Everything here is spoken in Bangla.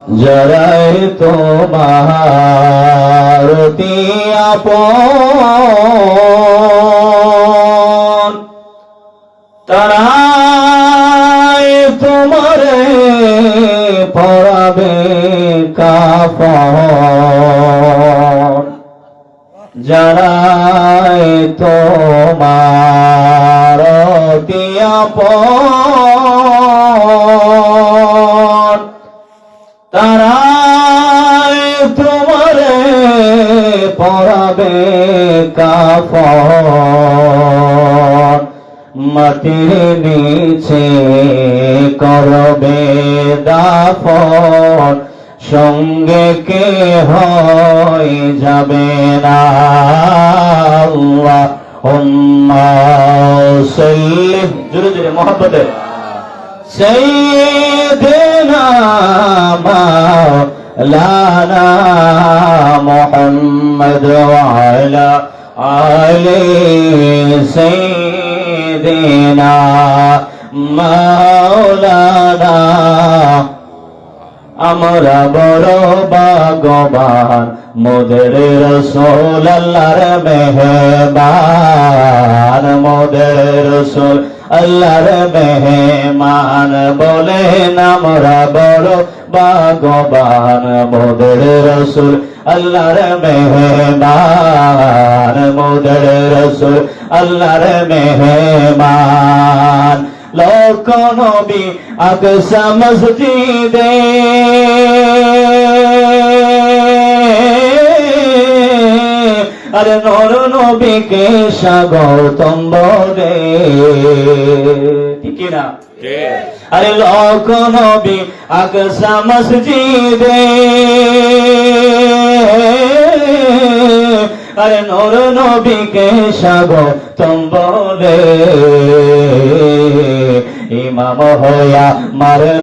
জরাই তোমার অতি আপন, তারাই তোমারে পরাবে কাফন। যারাই তোমার অতি আপন, তারাই তোমারে পরাবে কাফন। মাটির নিচে করবে দাফন, সঙ্গে কে হয় যাবে না। আল্লাহুম্মা সাল্লি, জোরে জোরে মোহাম্মদে সাইয়্যিদিনা মাওলানা মুহাম্মদ ওয়া আলা আলি সাইয়্যিদিনা মাওলানা। আমরা বড় ভাগ্যবান, মোদের রাসূল আল্লাহর মেহমান, মোদের রাসূল আল্লাহর মেহমান। বলেন আমরা বড় ভাগ্যবান, মোদের রাসূল আল্লাহর মেহমান, মোদের রাসূল আল্লাহর মেহমান। লক্ষ নবী আকসা মসজিদে, আরে নর নবীকে স্বাগতম বলে, ঠিক না? আরে লক্ষ নবী আকসা মসজিদে, আরে নর নবীকে স্বাগতম বলে। ইমাম হইয়া মার